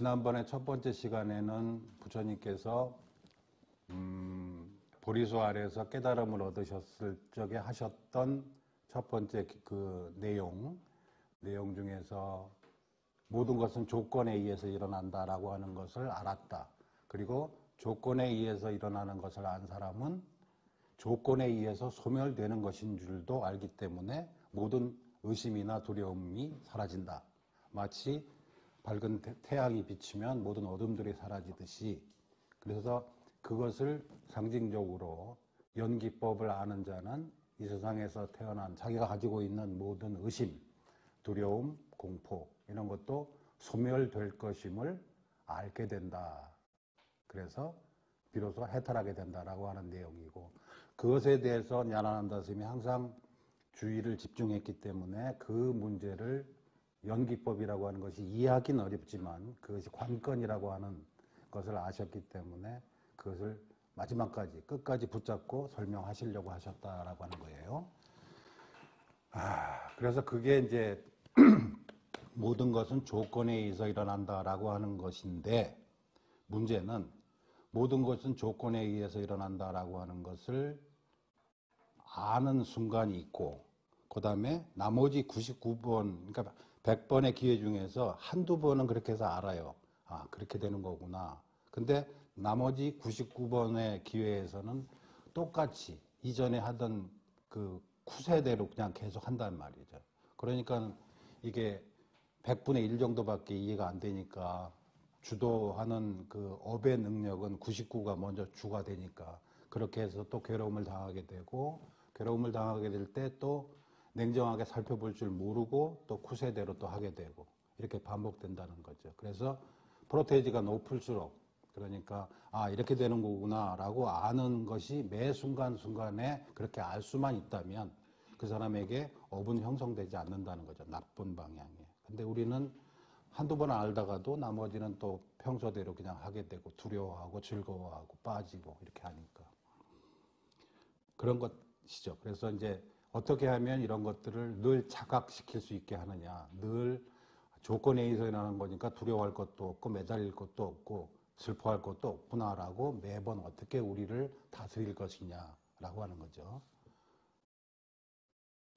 지난번에 첫 번째 시간에는 부처님께서 보리수 아래에서 깨달음을 얻으셨을 적에 하셨던 첫 번째 그 내용 중에서 모든 것은 조건에 의해서 일어난다라고 하는 것을 알았다. 그리고 조건에 의해서 일어나는 것을 안 사람은 조건에 의해서 소멸되는 것인 줄도 알기 때문에 모든 의심이나 두려움이 사라진다. 마치 밝은 태양이 비치면 모든 어둠들이 사라지듯이, 그래서 그것을 상징적으로 연기법을 아는 자는 이 세상에서 태어난 자기가 가지고 있는 모든 의심, 두려움, 공포 이런 것도 소멸될 것임을 알게 된다. 그래서 비로소 해탈하게 된다라고 하는 내용이고, 그것에 대해서 ஞா나난다 스님이 항상 주의를 집중했기 때문에 그 문제를 연기법이라고 하는 것이 이해하기는 어렵지만 그것이 관건이라고 하는 것을 아셨기 때문에 그것을 마지막까지 끝까지 붙잡고 설명하시려고 하셨다라고 하는 거예요. 그래서 그게 이제 모든 것은 조건에 의해서 일어난다라고 하는 것인데, 문제는 모든 것은 조건에 의해서 일어난다라고 하는 것을 아는 순간이 있고, 그 다음에 나머지 99번, 그러니까 100번의 기회 중에서 한두 번은 그렇게 해서 알아요. 아, 그렇게 되는 거구나. 근데 나머지 99번의 기회에서는 똑같이 이전에 하던 그 쿠세대로 그냥 계속 한단 말이죠. 그러니까 이게 100분의 1 정도밖에 이해가 안 되니까 주도하는 그 업의 능력은 99가 먼저 주가 되니까 그렇게 해서 또 괴로움을 당하게 되고, 괴로움을 당하게 될 때 또 냉정하게 살펴볼 줄 모르고 또 쿠세대로 또 하게 되고, 이렇게 반복된다는 거죠. 그래서 프로테이지가 높을수록, 그러니까 아 이렇게 되는 거구나 라고 아는 것이 매 순간순간에 그렇게 알 수만 있다면 그 사람에게 업은 형성되지 않는다는 거죠. 나쁜 방향에. 근데 우리는 한두 번 알다가도 나머지는 또 평소대로 그냥 하게 되고 두려워하고 즐거워하고 빠지고 이렇게 하니까 그런 것이죠. 그래서 이제 어떻게 하면 이런 것들을 늘 자각시킬 수 있게 하느냐. 늘 조건에 의해서 일어나는 거니까 두려워할 것도 없고 매달릴 것도 없고 슬퍼할 것도 없구나라고 매번 어떻게 우리를 다스릴 것이냐라고 하는 거죠.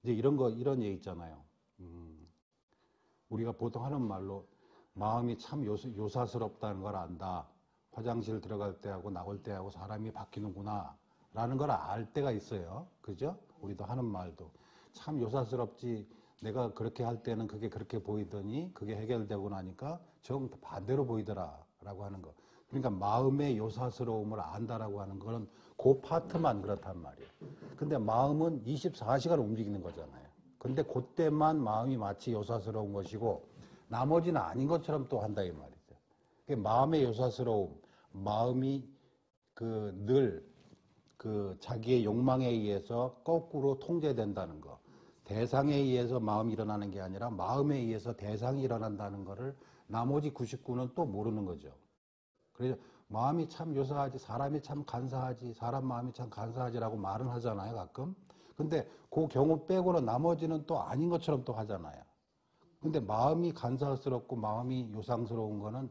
이제 이런 얘기 있잖아요. 우리가 보통 하는 말로 마음이 참 요사스럽다는 걸 안다. 화장실 들어갈 때하고 나올 때하고 사람이 바뀌는구나 라는 걸 알 때가 있어요. 그죠? 우리도 하는 말도 참 요사스럽지, 내가 그렇게 할 때는 그게 그렇게 보이더니 그게 해결되고 나니까 정 반대로 보이더라 라고 하는 거. 그러니까 마음의 요사스러움을 안다라고 하는 거는 그 파트만 그렇단 말이에요. 근데 마음은 24시간 움직이는 거잖아요. 근데 그때만 마음이 마치 요사스러운 것이고 나머지는 아닌 것처럼 또 한다 이 말이죠. 마음의 요사스러움, 마음이 늘 자기의 욕망에 의해서 거꾸로 통제된다는 거. 대상에 의해서 마음이 일어나는 게 아니라 마음에 의해서 대상이 일어난다는 거를 나머지 99는 또 모르는 거죠. 그래서 마음이 참 요사하지, 사람이 참 간사하지, 사람 마음이 참 간사하지라고 말은 하잖아요, 가끔. 근데 그 경우 빼고는 나머지는 또 아닌 것처럼 또 하잖아요. 근데 마음이 간사스럽고 마음이 요상스러운 거는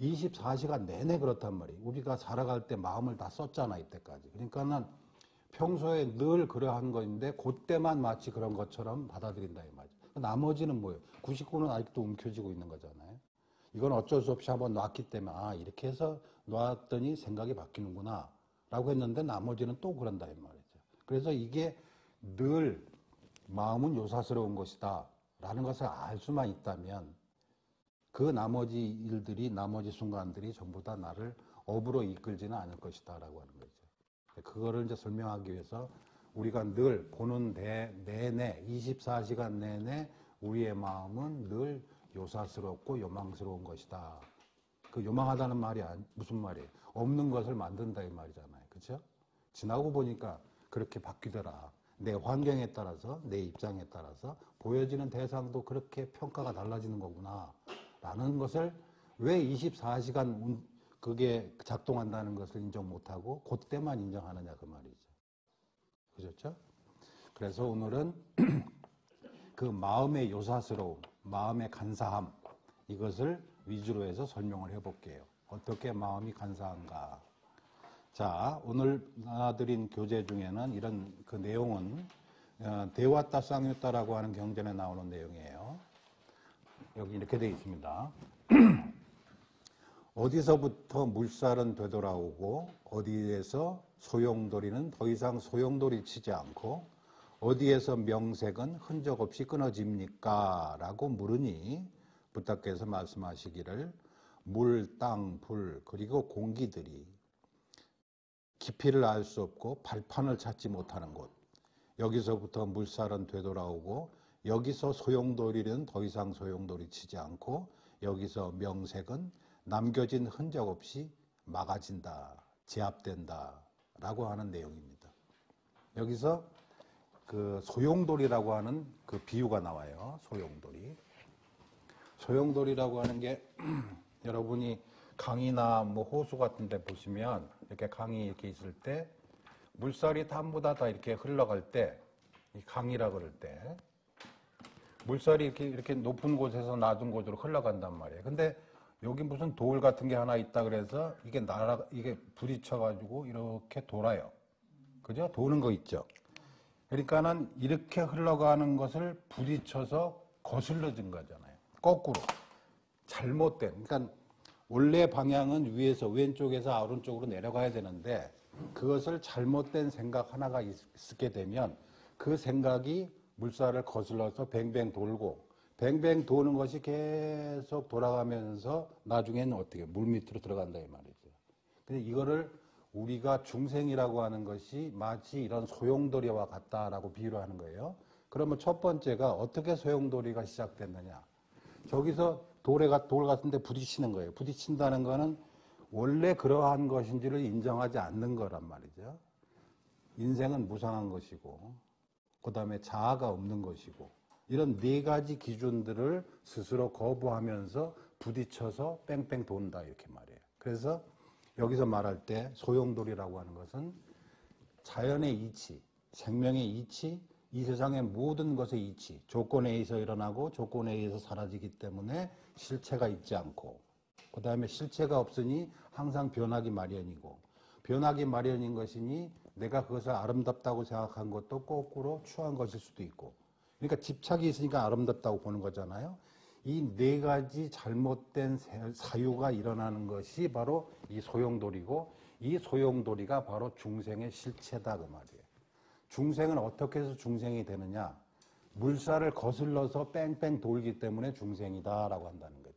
24시간 내내 그렇단 말이에요. 우리가 살아갈 때 마음을 다 썼잖아, 이때까지. 그러니까는 평소에 늘 그러한 거인데 그때만 마치 그런 것처럼 받아들인다 이 말이죠. 나머지는 뭐예요? 99는 아직도 움켜쥐고 있는 거잖아요. 이건 어쩔 수 없이 한번 놨기 때문에 아 이렇게 해서 놨더니 생각이 바뀌는구나 라고 했는데 나머지는 또 그런다 이 말이죠. 그래서 이게 늘 마음은 요사스러운 것이다 라는 것을 알 수만 있다면 그 나머지 일들이, 나머지 순간들이 전부 다 나를 업으로 이끌지는 않을 것이다 라고 하는 거죠. 그거를 이제 설명하기 위해서 우리가 늘 보는 내내 24시간 내내 우리의 마음은 늘 요사스럽고 요망스러운 것이다. 그 요망하다는 말이 무슨 말이에요? 없는 것을 만든다 이 말이잖아요. 그렇죠? 지나고 보니까 그렇게 바뀌더라. 내 환경에 따라서, 내 입장에 따라서 보여지는 대상도 그렇게 평가가 달라지는 거구나 라는 것을 왜 24시간 그게 작동한다는 것을 인정 못하고 그때만 인정하느냐 그 말이죠. 그렇죠? 그래서 오늘은 그 마음의 요사스러움, 마음의 간사함, 이것을 위주로 해서 설명을 해볼게요. 어떻게 마음이 간사한가. 자, 오늘 나눠드린 교재 중에는 이런 그 내용은 데와타 쌍유타라고 하는 경전에 나오는 내용이에요. 여기 이렇게 되어 있습니다. 어디서부터 물살은 되돌아오고 어디에서 소용돌이는 더 이상 소용돌이 치지 않고 어디에서 명색은 흔적 없이 끊어집니까? 라고 물으니 부탁께서 말씀하시기를 물, 땅, 불 그리고 공기들이 깊이를 알 수 없고 발판을 찾지 못하는 곳, 여기서부터 물살은 되돌아오고 여기서 소용돌이는 더 이상 소용돌이 치지 않고 여기서 명색은 남겨진 흔적 없이 막아진다, 제압된다 라고 하는 내용입니다. 여기서 그 소용돌이라고 하는 그 비유가 나와요. 소용돌이. 소용돌이라고 하는 게 여러분이 강이나 뭐 호수 같은 데 보시면 이렇게 강이 이렇게 있을 때 물살이 전부 다 이렇게 흘러갈 때 이 강이라 그럴 때 물살이 이렇게 높은 곳에서 낮은 곳으로 흘러간단 말이에요. 근데 여기 무슨 돌 같은 게 하나 있다 그래서 이게 부딪혀가지고 이렇게 돌아요. 그죠? 도는 거 있죠? 그러니까는 이렇게 흘러가는 것을 부딪혀서 거슬러진 거잖아요. 거꾸로. 잘못된. 그러니까 원래 방향은 위에서 왼쪽에서 오른쪽으로 내려가야 되는데 그것을 잘못된 생각 하나가 있게 되면 그 생각이 물살을 거슬러서 뱅뱅 돌고 뱅뱅 도는 것이 계속 돌아가면서 나중에는 어떻게 물 밑으로 들어간다 이 말이죠. 근데 이거를 우리가 중생이라고 하는 것이 마치 이런 소용돌이와 같다라고 비유를 하는 거예요. 그러면 첫 번째가 어떻게 소용돌이가 시작됐느냐. 저기서 돌 같은 데 부딪히는 거예요. 부딪힌다는 거는 원래 그러한 것인지를 인정하지 않는 거란 말이죠. 인생은 무상한 것이고 그 다음에 자아가 없는 것이고 이런 네 가지 기준들을 스스로 거부하면서 부딪혀서 뺑뺑 돈다 이렇게 말해요. 그래서 여기서 말할 때 소용돌이라고 하는 것은 자연의 이치, 생명의 이치, 이 세상의 모든 것의 이치, 조건에 의해서 일어나고 조건에 의해서 사라지기 때문에 실체가 있지 않고 그 다음에 실체가 없으니 항상 변하기 마련이고 변하기 마련인 것이니 내가 그것을 아름답다고 생각한 것도 거꾸로 추한 것일 수도 있고 그러니까 집착이 있으니까 아름답다고 보는 거잖아요. 이 네 가지 잘못된 사유가 일어나는 것이 바로 이 소용돌이고 이 소용돌이가 바로 중생의 실체다 그 말이에요. 중생은 어떻게 해서 중생이 되느냐? 물살을 거슬러서 뺑뺑 돌기 때문에 중생이다라고 한다는 거죠.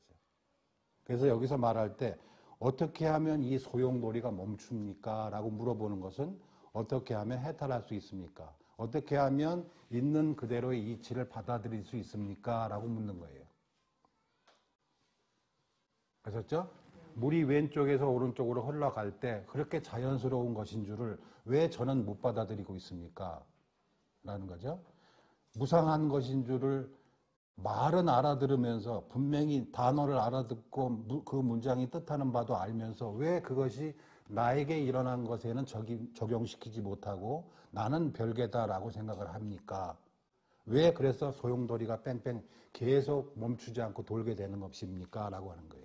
그래서 여기서 말할 때 어떻게 하면 이 소용돌이가 멈춥니까? 라고 물어보는 것은 어떻게 하면 해탈할 수 있습니까? 어떻게 하면 있는 그대로의 이치를 받아들일 수 있습니까? 라고 묻는 거예요. 아셨죠? 물이 왼쪽에서 오른쪽으로 흘러갈 때 그렇게 자연스러운 것인 줄을 왜 저는 못 받아들이고 있습니까? 라는 거죠. 무상한 것인 줄을 말은 알아들으면서 분명히 단어를 알아듣고 그 문장이 뜻하는 바도 알면서 왜 그것이 나에게 일어난 것에는 적용시키지 못하고 나는 별개다라고 생각을 합니까? 왜 그래서 소용돌이가 뺑뺑 계속 멈추지 않고 돌게 되는 것입니까? 라고 하는 거예요.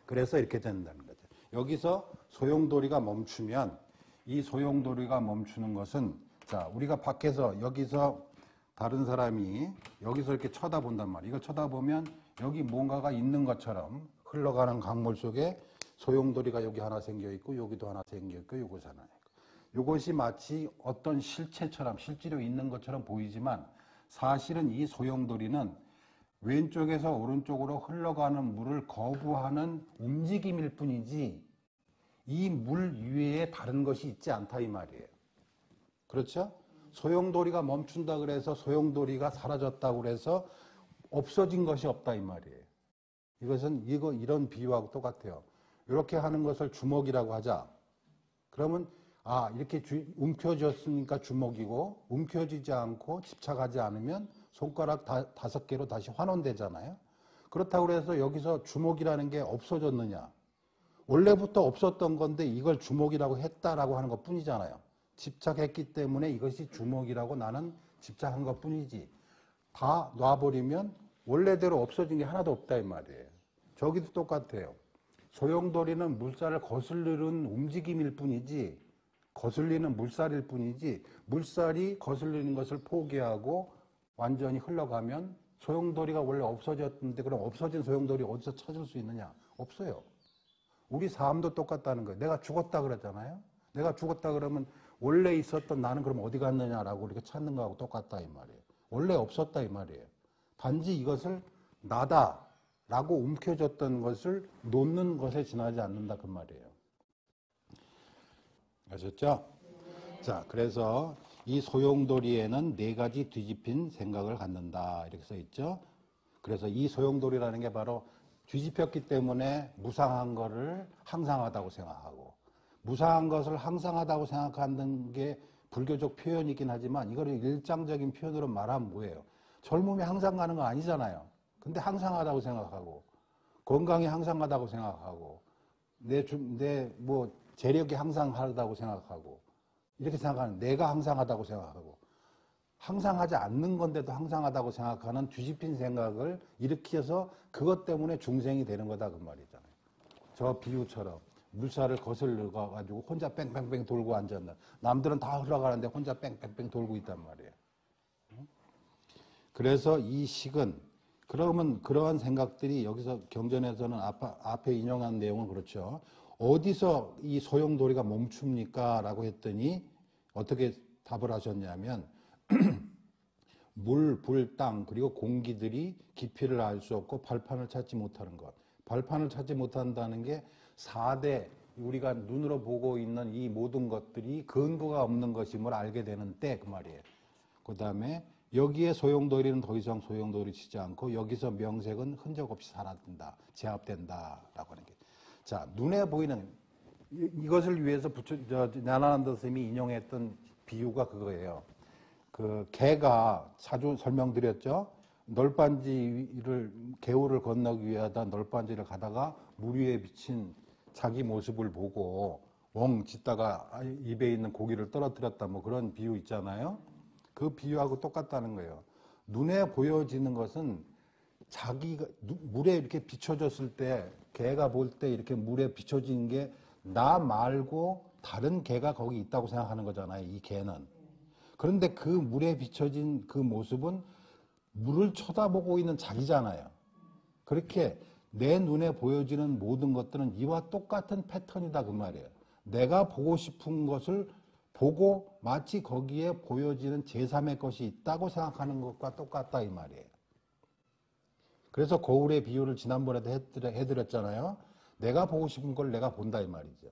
그래서 이렇게 된다는 거죠. 여기서 소용돌이가 멈추면 이 소용돌이가 멈추는 것은 자 우리가 밖에서 여기서 다른 사람이 여기서 이렇게 쳐다본단 말이에요. 이걸 쳐다보면 여기 뭔가가 있는 것처럼 흘러가는 강물 속에 소용돌이가 여기 하나 생겨 있고 여기도 하나 생겨 있고 요것이 하나 있고 이것이 마치 어떤 실체처럼 실제로 있는 것처럼 보이지만 사실은 이 소용돌이는 왼쪽에서 오른쪽으로 흘러가는 물을 거부하는 움직임일 뿐이지 이 물 위에 다른 것이 있지 않다 이 말이에요. 그렇죠? 소용돌이가 멈춘다 그래서 소용돌이가 사라졌다고 그래서 없어진 것이 없다 이 말이에요. 이것은 이런 비유하고 똑같아요. 이렇게 하는 것을 주먹이라고 하자. 그러면 이렇게 움켜쥐었으니까 주먹이고 움켜쥐지 않고 집착하지 않으면 손가락 5개로 다시 환원되잖아요. 그렇다고 해서 여기서 주먹이라는 게 없어졌느냐. 원래부터 없었던 건데 이걸 주먹이라고 했다라고 하는 것 뿐이잖아요. 집착했기 때문에 이것이 주먹이라고 나는 집착한 것 뿐이지. 다 놔버리면 원래대로 없어진 게 하나도 없다 이 말이에요. 저기도 똑같아요. 소용돌이는 물살을 거슬리는 움직임일 뿐이지, 거슬리는 물살일 뿐이지, 물살이 거슬리는 것을 포기하고 완전히 흘러가면 소용돌이가 원래 없어졌는데, 그럼 없어진 소용돌이 어디서 찾을 수 있느냐? 없어요. 우리 삶도 똑같다는 거예요. 내가 죽었다 그러잖아요. 내가 죽었다 그러면 원래 있었던 나는 그럼 어디 갔느냐라고 이렇게 찾는 거하고 똑같다 이 말이에요. 원래 없었다 이 말이에요. 단지 이것을 나다라고 움켜졌던 것을 놓는 것에 지나지 않는다 그 말이에요. 아셨죠? 자, 그래서 이 소용돌이에는 4가지 뒤집힌 생각을 갖는다 이렇게 써 있죠. 그래서 이 소용돌이라는 게 바로 뒤집혔기 때문에 무상한 거를 항상하다고 생각하고, 무상한 것을 항상하다고 생각하는 게 불교적 표현이긴 하지만 이거를 일장적인 표현으로 말하면 뭐예요? 젊음이 항상 가는 거 아니잖아요. 근데 항상하다고 생각하고, 건강이 항상하다고 생각하고, 내 재력이 항상하다고 생각하고, 이렇게 생각하는, 내가 항상하다고 생각하고, 항상하지 않는 건데도 항상하다고 생각하는 뒤집힌 생각을 일으켜서 그것 때문에 중생이 되는 거다 그 말이잖아요. 저 비유처럼 물살을 거슬러 가지고 혼자 뺑뺑뺑 돌고 앉았는, 남들은 다 흘러가는데 혼자 뺑뺑뺑 돌고 있단 말이에요. 그래서 이 식은, 그러면 그러한 생각들이 여기서 경전에서는 앞에 인용한 내용은 그렇죠. 어디서 이 소용돌이가 멈춥니까? 라고 했더니 어떻게 답을 하셨냐면 물, 불, 땅 그리고 공기들이 깊이를 알 수 없고 발판을 찾지 못하는 것. 발판을 찾지 못한다는 게 4대 우리가 눈으로 보고 있는 이 모든 것들이 근거가 없는 것임을 알게 되는 때 그 말이에요. 그 다음에 여기에 소용돌이는 더 이상 소용돌이 치지 않고 여기서 명색은 흔적 없이 사라진다, 제압된다 라고 하는 게. 자, 눈에 보이는 이것을 위해서 냐나난다 스님이 인용했던 비유가 그거예요. 그 개가 자주 설명드렸죠. 널빤지를, 개울을 건너기 위하다 널빤지를 가다가 물 위에 비친 자기 모습을 보고 웡 짖다가 입에 있는 고기를 떨어뜨렸다, 뭐 그런 비유 있잖아요. 그 비유하고 똑같다는 거예요. 눈에 보여지는 것은 자기가 물에 이렇게 비춰졌을 때, 개가 볼 때 이렇게 물에 비춰진 게 나 말고 다른 개가 거기 있다고 생각하는 거잖아요, 이 개는. 그런데 그 물에 비춰진 그 모습은 물을 쳐다보고 있는 자기잖아요. 그렇게 내 눈에 보여지는 모든 것들은 이와 똑같은 패턴이다 그 말이에요. 내가 보고 싶은 것을 보고 마치 거기에 보여지는 제3의 것이 있다고 생각하는 것과 똑같다 이 말이에요. 그래서 거울의 비유를 지난번에도 해드렸잖아요. 내가 보고 싶은 걸 내가 본다 이 말이죠.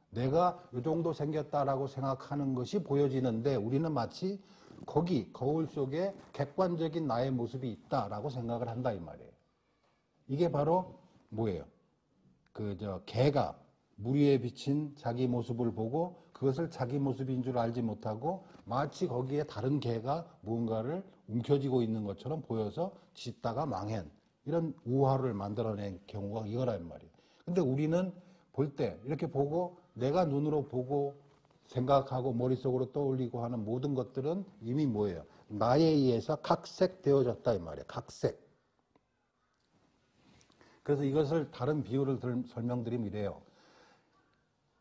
내가 이 정도 생겼다라고 생각하는 것이 보여지는데 우리는 마치 거기 거울 속에 객관적인 나의 모습이 있다라고 생각을 한다 이 말이에요. 이게 바로 뭐예요? 개가 물 위에 비친 자기 모습을 보고 그것을 자기 모습인 줄 알지 못하고 마치 거기에 다른 개가 무언가를 움켜쥐고 있는 것처럼 보여서 짖다가 망한, 이런 우화를 만들어낸 경우가 이거란 말이에요. 근데 우리는 볼 때 이렇게 보고 내가 눈으로 보고 생각하고 머릿속으로 떠올리고 하는 모든 것들은 이미 뭐예요? 나에 의해서 각색되어졌다 이 말이에요. 각색. 그래서 이것을 다른 비유를 설명드리면 이래요.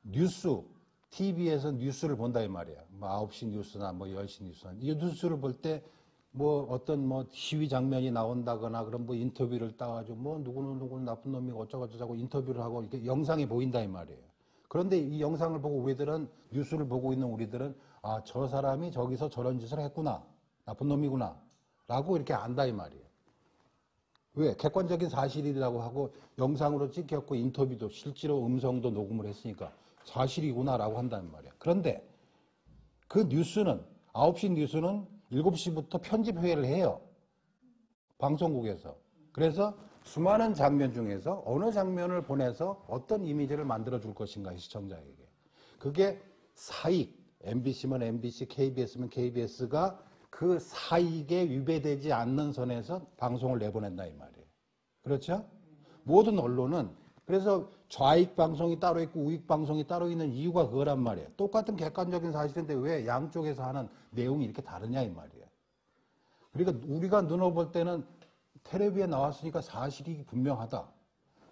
뉴스, TV에서 뉴스를 본다 이 말이에요. 뭐 9시 뉴스나 뭐 10시 뉴스나. 이 뉴스를 볼 때 뭐 어떤 시위 장면이 나온다거나 그런 뭐 인터뷰를 따가지고 뭐 누구는 나쁜 놈이 어쩌고저쩌고 인터뷰를 하고 이렇게 영상이 보인다 이 말이에요. 그런데 이 영상을 보고 우리들은, 뉴스를 보고 있는 우리들은 아, 저 사람이 저기서 저런 짓을 했구나, 나쁜 놈이구나 라고 이렇게 안다 이 말이에요. 왜? 객관적인 사실이라고 하고 영상으로 찍혔고 인터뷰도 실제로 음성도 녹음을 했으니까 사실이구나 라고 한다는 말이에요. 그런데 그 뉴스는, 9시 뉴스는 7시부터 편집회의를 해요. 방송국에서. 그래서 수많은 장면 중에서 어느 장면을 보내서 어떤 이미지를 만들어 줄 것인가, 시청자에게. 그게 사익, MBC면 MBC, KBS면 KBS가 그 사익에 위배되지 않는 선에서 방송을 내보낸다 이 말이에요. 그렇죠? 모든 언론은, 그래서 좌익 방송이 따로 있고 우익 방송이 따로 있는 이유가 그거란 말이에요. 똑같은 객관적인 사실인데 왜 양쪽에서 하는 내용이 이렇게 다르냐 이 말이에요. 그러니까 우리가 눈으로 볼 때는 텔레비에 나왔으니까 사실이 분명하다.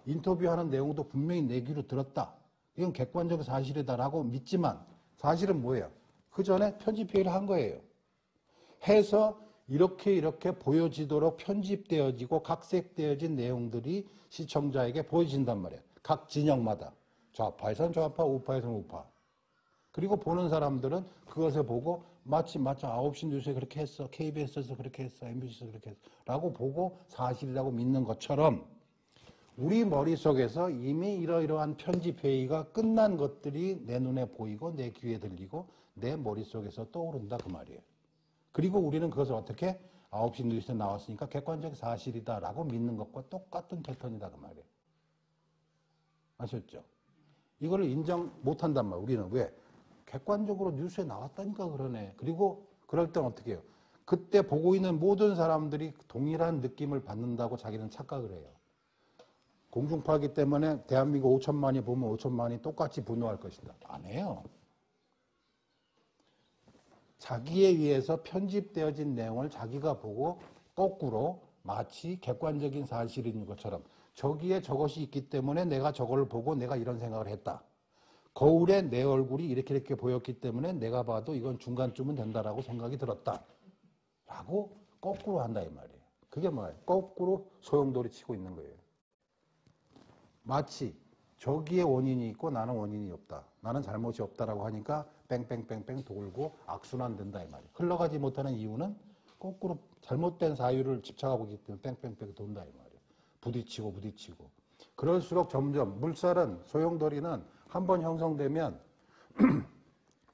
인터뷰하는 내용도 분명히 내 귀로 들었다. 이건 객관적 사실이다라고 믿지만 사실은 뭐예요? 그 전에 편집회의를 한 거예요. 해서 이렇게 보여지도록 편집되어지고 각색되어진 내용들이 시청자에게 보여진단 말이에요. 각 진영마다. 좌파에서는 좌파, 우파에서는 우파. 그리고 보는 사람들은 그것을 보고 마치 9시 뉴스에 그렇게 했어. KBS에서 그렇게 했어. MBC에서 그렇게 했어. 라고 보고 사실이라고 믿는 것처럼 우리 머릿속에서 이미 이러이러한 편집회의가 끝난 것들이 내 눈에 보이고 내 귀에 들리고 내 머릿속에서 떠오른다 그 말이에요. 그리고 우리는 그것을 어떻게 9시 뉴스에 나왔으니까 객관적 사실이다라고 믿는 것과 똑같은 패턴이다 그 말이에요. 아셨죠? 이거를 인정 못한단 말이에요. 우리는 왜? 객관적으로 뉴스에 나왔다니까 그러네. 그리고 그럴 땐 어떻게 해요? 그때 보고 있는 모든 사람들이 동일한 느낌을 받는다고 자기는 착각을 해요. 공중파이기 때문에 대한민국 5천만이 보면 5천만이 똑같이 분노할 것이다. 안 해요. 자기에 의해서 편집되어진 내용을 자기가 보고 거꾸로 마치 객관적인 사실인 것처럼 저기에 저것이 있기 때문에 내가 저걸 보고 내가 이런 생각을 했다. 거울에 내 얼굴이 이렇게 보였기 때문에 내가 봐도 이건 중간쯤은 된다라고 생각이 들었다. 라고 거꾸로 한다 이 말이에요. 그게 뭐예요? 거꾸로 소용돌이 치고 있는 거예요. 마치 저기에 원인이 있고 나는 원인이 없다. 나는 잘못이 없다라고 하니까 뺑뺑뺑뺑 돌고 악순환 된다 이 말이에요. 흘러가지 못하는 이유는 거꾸로 잘못된 사유를 집착하고 있기 때문에 뺑뺑뺑 돈다 이 말이에요. 부딪히고. 그럴수록 점점 물살은 소용돌이는 한번 형성되면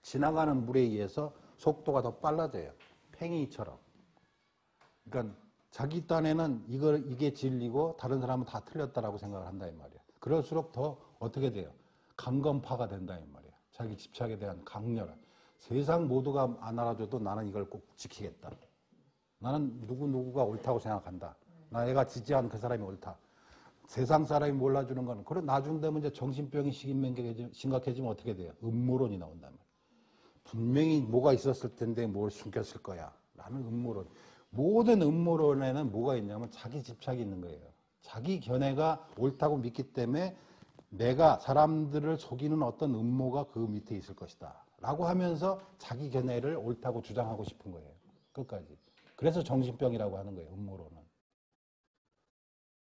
지나가는 물에 의해서 속도가 더 빨라져요. 팽이처럼. 그러니까 자기 딴에는 이게 진리고 다른 사람은 다 틀렸다라고 생각을 한다 이 말이에요. 그럴수록 더 어떻게 돼요? 강건파가 된다 이 말이에요. 자기 집착에 대한 강렬한. 세상 모두가 안 알아줘도 나는 이걸 꼭 지키겠다. 나는 누구가 옳다고 생각한다. 내가 지지한 그 사람이 옳다. 세상 사람이 몰라주는 건 그래 나중 되면 이제 정신병이 심각해지면 어떻게 돼요? 음모론이 나온단 말이에요. 분명히 뭐가 있었을 텐데 뭘 숨겼을 거야. 라는 음모론. 모든 음모론에는 뭐가 있냐면 자기 집착이 있는 거예요. 자기 견해가 옳다고 믿기 때문에 내가 사람들을 속이는 어떤 음모가 그 밑에 있을 것이다. 라고 하면서 자기 견해를 옳다고 주장하고 싶은 거예요. 끝까지. 그래서 정신병이라고 하는 거예요. 음모론은.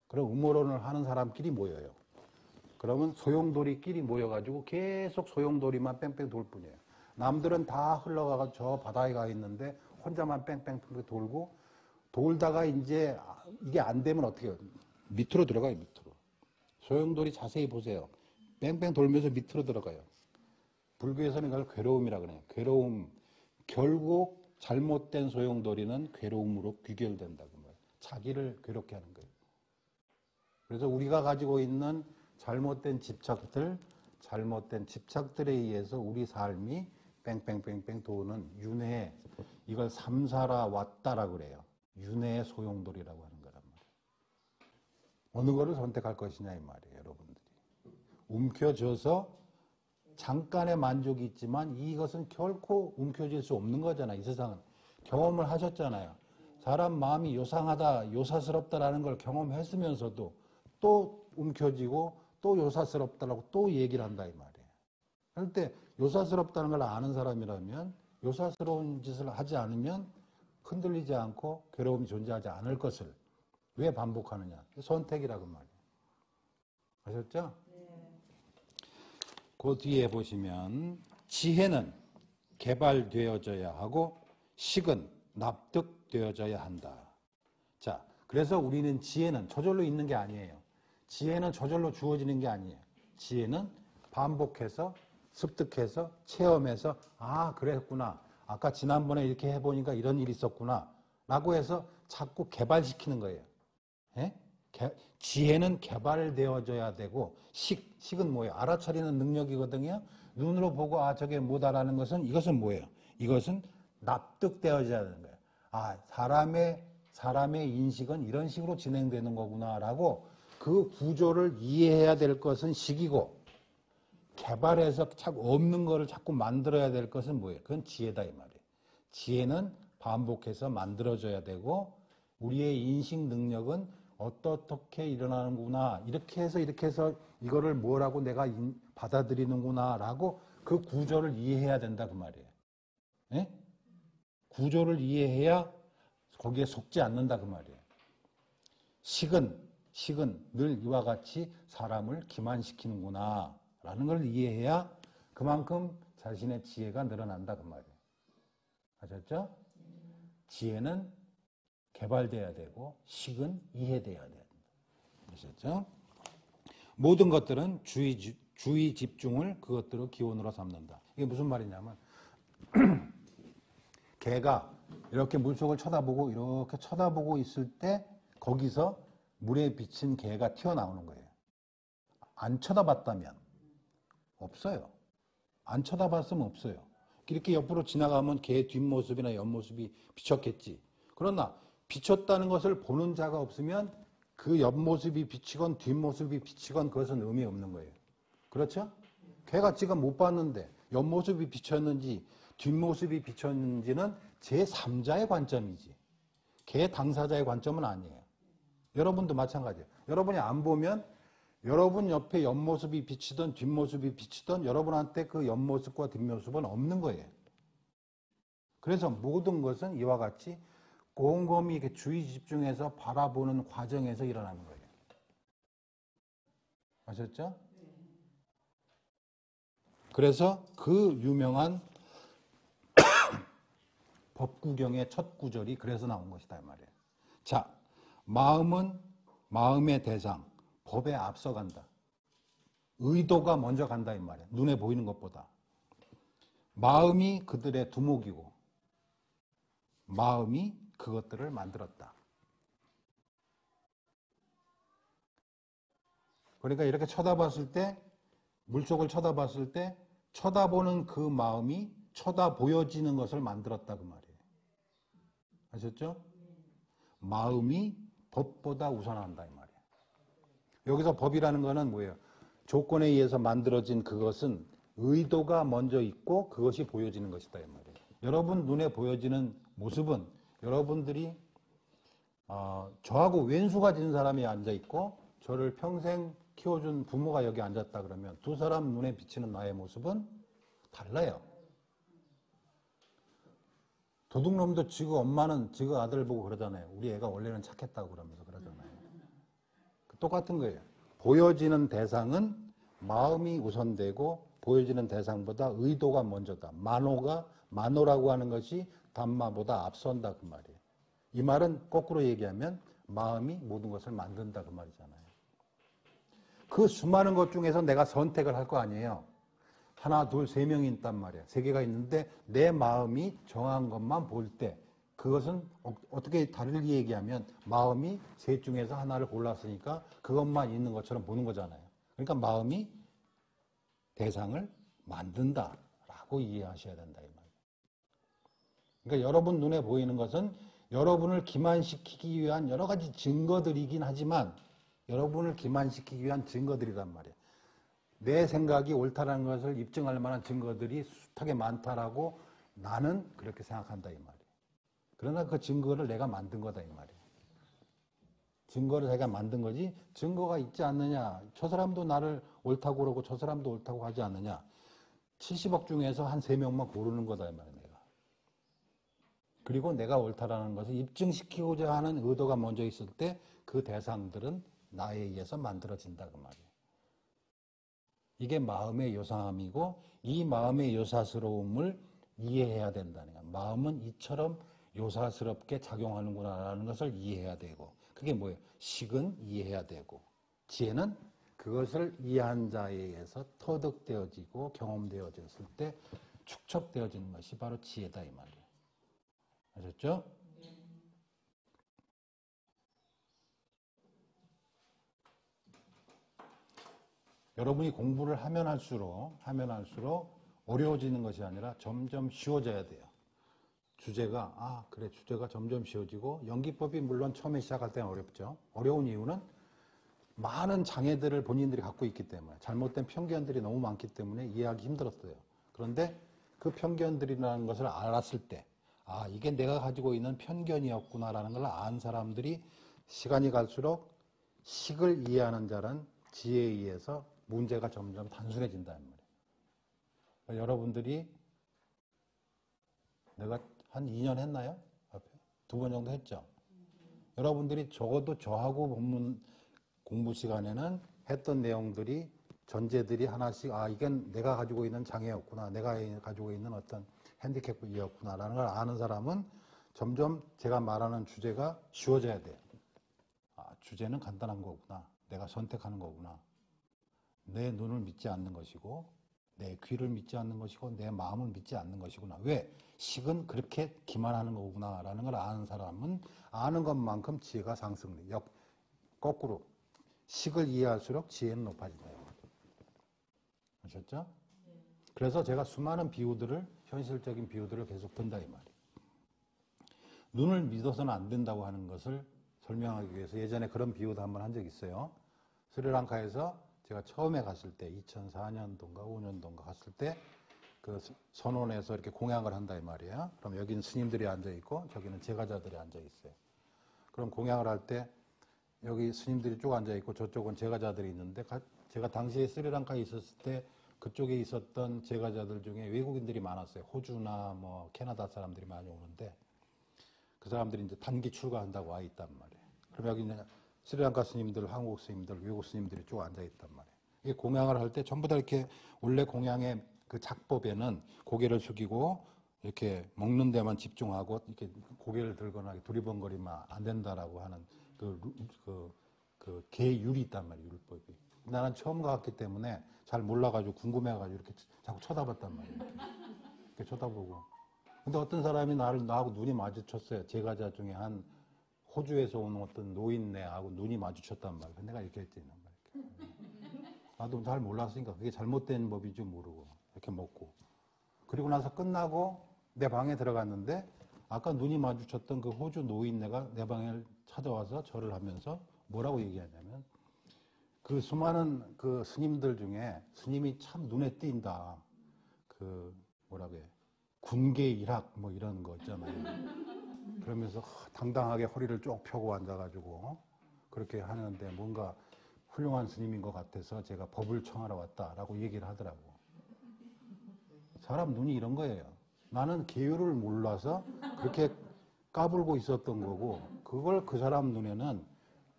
그럼 음모론을 하는 사람끼리 모여요. 그러면 소용돌이끼리 모여가지고 계속 소용돌이만 뺑뺑 돌 뿐이에요. 남들은 다 흘러가서 저 바다에 가 있는데 혼자만 뺑뺑뺑 돌고 돌다가 이제 이게 안 되면 어떻게 해요? 밑으로 들어가요, 밑으로. 소용돌이 자세히 보세요. 뺑뺑 돌면서 밑으로 들어가요. 불교에서는 이걸 괴로움이라고 그래요. 괴로움. 결국 잘못된 소용돌이는 괴로움으로 귀결된다고 말해요. 자기를 괴롭게 하는 거예요. 그래서 우리가 가지고 있는 잘못된 집착들에 의해서 우리 삶이 뺑뺑뺑뺑 도는 윤회, 이걸 삼사라 왔다라고 그래요. 윤회의 소용돌이라고 하는 거란 말이에요. 어느 거를 선택할 것이냐 이 말이에요, 여러분들이. 움켜져서 잠깐의 만족이 있지만 이것은 결코 움켜질 수 없는 거잖아요. 이 세상은. 경험을 하셨잖아요. 사람 마음이 요상하다, 요사스럽다라는 걸 경험했으면서도 또 움켜쥐고 또 요사스럽다라고 또 얘기를 한다 이 말이에요. 그런데 요사스럽다는 걸 아는 사람이라면 요사스러운 짓을 하지 않으면 흔들리지 않고 괴로움이 존재하지 않을 것을 왜 반복하느냐. 선택이라고 말이에요. 아셨죠? 그 뒤에 보시면 지혜는 개발되어져야 하고 식은 납득되어져야 한다. 자, 그래서 우리는 지혜는 저절로 있는 게 아니에요. 지혜는 저절로 주어지는 게 아니에요. 지혜는 반복해서 습득해서 체험해서 아 그랬구나. 아까 지난번에 이렇게 해보니까 이런 일이 있었구나. 라고 해서 자꾸 개발시키는 거예요. 예? 지혜는 개발되어져야 되고 식은 뭐예요? 알아차리는 능력이거든요. 눈으로 보고 아 저게 뭐다라는 것은 이것은 뭐예요? 이것은 납득되어져야 되는 거예요. 아 사람의 인식은 이런 식으로 진행되는 거구나라고 그 구조를 이해해야 될 것은 식이고 개발해서 자꾸 없는 거를 자꾸 만들어야 될 것은 뭐예요? 그건 지혜다 이 말이에요. 지혜는 반복해서 만들어져야 되고 우리의 인식 능력은 어떻게 일어나는구나. 이렇게 해서 이거를 뭐라고 내가 받아들이는구나 라고 그 구조를 이해해야 된다 그 말이에요. 예? 구조를 이해해야 거기에 속지 않는다 그 말이에요. 식은 늘 이와 같이 사람을 기만시키는구나 라는 걸 이해해야 그만큼 자신의 지혜가 늘어난다 그 말이에요. 아셨죠? 지혜는 개발돼야 되고 식은 이해돼야 돼요. 아셨죠? 모든 것들은 주의 집중을 그것들을 기원으로 삼는다. 이게 무슨 말이냐면 개가 이렇게 물속을 쳐다보고 이렇게 쳐다보고 있을 때 거기서 물에 비친 개가 튀어나오는 거예요. 안 쳐다봤다면 없어요. 안 쳐다봤으면 없어요. 이렇게 옆으로 지나가면 개의 뒷모습이나 옆모습이 비쳤겠지. 그러나 비쳤다는 것을 보는 자가 없으면 그 옆모습이 비치건 뒷모습이 비치건 그것은 의미 없는 거예요. 그렇죠? 개가 지금 못 봤는데 옆모습이 비쳤는지 뒷모습이 비쳤는지는 제3자의 관점이지. 개 당사자의 관점은 아니에요. 여러분도 마찬가지예요. 여러분이 안 보면 여러분 옆에 옆모습이 비치던 뒷모습이 비치던 여러분한테 그 옆모습과 뒷모습은 없는 거예요. 그래서 모든 것은 이와 같이 곰곰이 이렇게 주의 집중해서 바라보는 과정에서 일어나는 거예요. 아셨죠? 그래서 그 유명한 법구경의 첫 구절이 그래서 나온 것이다 이 말이에요. 자, 마음은 마음의 대상, 법에 앞서간다. 의도가 먼저 간다 이 말이에요. 눈에 보이는 것보다. 마음이 그들의 두목이고 마음이 그것들을 만들었다. 그러니까 이렇게 쳐다봤을 때 물속을 쳐다봤을 때 쳐다보는 그 마음이 쳐다보여지는 것을 만들었다 그 말이에요. 아셨죠? 마음이 법보다 우선한다 이 말이에요. 여기서 법이라는 거는 뭐예요? 조건에 의해서 만들어진 그것은 의도가 먼저 있고 그것이 보여지는 것이다 이 말이에요. 여러분 눈에 보여지는 모습은 여러분들이 저하고 왼수가 진 사람이 앉아있고 저를 평생 키워준 부모가 여기 앉았다 그러면 두 사람 눈에 비치는 나의 모습은 달라요. 도둑놈도 지그 엄마는 지그 아들 보고 그러잖아요. 우리 애가 원래는 착했다고 그러면서 그러잖아요. 똑같은 거예요. 보여지는 대상은 마음이 우선되고 보여지는 대상보다 의도가 먼저다. 만호라고 하는 것이 담마보다 앞선다 그 말이에요. 이 말은 거꾸로 얘기하면 마음이 모든 것을 만든다 그 말이잖아요. 그 수많은 것 중에서 내가 선택을 할 거 아니에요. 하나, 둘, 세 명이 있단 말이야. 세 개가 있는데 내 마음이 정한 것만 볼 때 그것은 어떻게 다르게 얘기하면 마음이 셋 중에서 하나를 골랐으니까 그것만 있는 것처럼 보는 거잖아요. 그러니까 마음이 대상을 만든다라고 이해하셔야 된다 이 말이에요. 그러니까 여러분 눈에 보이는 것은 여러분을 기만시키기 위한 여러 가지 증거들이긴 하지만 여러분을 기만시키기 위한 증거들이란 말이에요. 내 생각이 옳다는 것을 입증할 만한 증거들이 숱하게 많다라고 나는 그렇게 생각한다 이 말이에요. 그러나 그 증거를 내가 만든 거다 이 말이에요. 증거를 내가 만든 거지 증거가 있지 않느냐. 저 사람도 나를 옳다고 그러고 저 사람도 옳다고 하지 않느냐. 70억 중에서 한 3명만 고르는 거다 이 말이에요. 내가. 그리고 내가 옳다라는 것을 입증시키고자 하는 의도가 먼저 있을 때 그 대상들은 나에 의해서 만들어진다 그 말이에요. 이게 마음의 요상함이고 이 마음의 요사스러움을 이해해야 된다는 거예요. 마음은 이처럼 요사스럽게 작용하는구나라는 것을 이해해야 되고 그게 뭐예요? 식은 이해해야 되고 지혜는 그것을 이해한 자에 의해서 터득되어지고 경험되어졌을 때 축적되어지는 것이 바로 지혜다 이 말이에요. 아셨죠? 여러분이 공부를 하면 할수록 어려워지는 것이 아니라 점점 쉬워져야 돼요. 주제가 점점 쉬워지고 연기법이 물론 처음에 시작할 때는 어렵죠. 어려운 이유는 많은 장애들을 본인들이 갖고 있기 때문에 잘못된 편견들이 너무 많기 때문에 이해하기 힘들었어요. 그런데 그 편견들이라는 것을 알았을 때 이게 내가 가지고 있는 편견이었구나라는 걸 안 사람들이 시간이 갈수록 식을 이해하는 자는 지혜에 의해서 문제가 점점 단순해진다는 말이에요. 그러니까 여러분들이 내가 한 2년 했나요? 앞에 2번 정도 했죠. 여러분들이 적어도 저하고 본문 공부 시간에는 했던 내용들이 전제들이 하나씩 이건 내가 가지고 있는 장애였구나, 내가 가지고 있는 어떤 핸디캡이었구나 라는 걸 아는 사람은 점점 제가 말하는 주제가 쉬워져야 돼요. 주제는 간단한 거구나, 내가 선택하는 거구나, 내 눈을 믿지 않는 것이고 내 귀를 믿지 않는 것이고 내 마음을 믿지 않는 것이구나. 왜? 식은 그렇게 기만하는 거구나 라는 걸 아는 사람은 아는 것만큼 지혜가 상승돼. 거꾸로 식을 이해할수록 지혜는 높아진다. 아셨죠? 그래서 제가 수많은 비유들을, 현실적인 비유들을 계속 든다 이 말이에요. 눈을 믿어서는 안 된다고 하는 것을 설명하기 위해서 예전에 그런 비유도 한번 한 적이 있어요. 스리랑카에서 제가 처음에 갔을 때 2004년도인가 5년도인가 갔을 때 그 선원에서 이렇게 공양을 한다 이 말이에요. 그럼 여기는 스님들이 앉아 있고 저기는 제가자들이 앉아 있어요. 그럼 공양을 할 때 여기 스님들이 쭉 앉아 있고 저쪽은 제가자들이 있는데 제가 당시에 스리랑카에 있었을 때 그쪽에 있었던 제가자들 중에 외국인들이 많았어요. 호주나 뭐 캐나다 사람들이 많이 오는데 그 사람들이 이제 단기 출가한다고 와 있단 말이에요. 그럼 여기 이제 스리랑카 스님들, 한국 스님들, 외국 스님들이 쭉 앉아 있단 말이에요. 이게 공양을 할 때 전부 다 이렇게 원래 공양의 그 작법에는 고개를 숙이고 이렇게 먹는 데만 집중하고 이렇게 고개를 들거나 두리번거리면 안 된다라고 하는 그 계율이 있단 말이에요, 율법이. 나는 처음 가봤기 때문에 잘 몰라가지고 궁금해가지고 이렇게 자꾸 쳐다봤단 말이에요. 이렇게 쳐다보고. 근데 어떤 사람이 나하고 눈이 마주쳤어요. 제가자 중에 한 호주에서 온 어떤 노인네하고 눈이 마주쳤단 말이에요. 내가 이렇게 했지. 나도 잘 몰랐으니까 그게 잘못된 법인지 모르고 이렇게 먹고. 그리고 나서 끝나고 내 방에 들어갔는데 아까 눈이 마주쳤던 그 호주 노인네가 내 방에 찾아와서 절을 하면서 뭐라고 얘기하냐면 그 수많은 그 스님들 중에 스님이 참 눈에 띈다. 그 뭐라고 해. 군계 일학 뭐 이런 거 있잖아요. 그러면서 당당하게 허리를 쭉 펴고 앉아가지고 그렇게 하는데 뭔가 훌륭한 스님인 것 같아서 제가 법을 청하러 왔다라고 얘기를 하더라고. 사람 눈이 이런 거예요. 나는 계율을 몰라서 그렇게 까불고 있었던 거고 그걸 그 사람 눈에는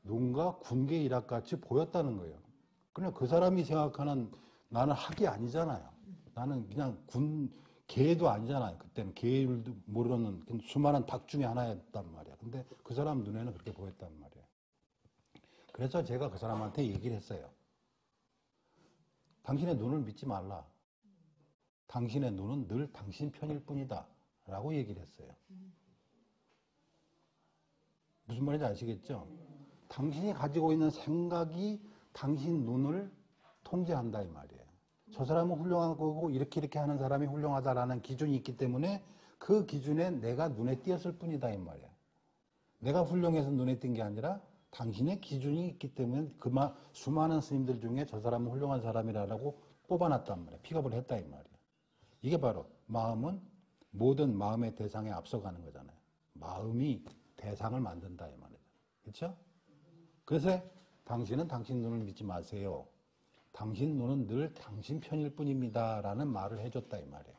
뭔가 군계 일학같이 보였다는 거예요. 그냥 그 사람이 생각하는 나는 학이 아니잖아요. 나는 그냥 개도 아니잖아요. 그때는 계율도 모르는 수많은 닭 중에 하나였단 말이야. 근데 그 사람 눈에는 그렇게 보였단 말이에요. 그래서 제가 그 사람한테 얘기를 했어요. 당신의 눈을 믿지 말라. 당신의 눈은 늘 당신 편일 뿐이다. 라고 얘기를 했어요. 무슨 말인지 아시겠죠? 당신이 가지고 있는 생각이 당신 눈을 통제한다 이 말이에요. 저 사람은 훌륭한 거고 이렇게 하는 사람이 훌륭하다라는 기준이 있기 때문에 그 기준에 내가 눈에 띄었을 뿐이다 이 말이야. 내가 훌륭해서 눈에 띈 게 아니라 당신의 기준이 있기 때문에 수많은 스님들 중에 저 사람은 훌륭한 사람이라고 뽑아놨단 말이야. 픽업을 했다 이 말이야. 이게 바로 마음은 모든 마음의 대상에 앞서가는 거잖아요. 마음이 대상을 만든다 이 말이죠. 그렇죠? 그래서 당신은 당신 눈을 믿지 마세요. 당신 눈은 늘 당신 편일 뿐입니다. 라는 말을 해줬다 이 말이에요.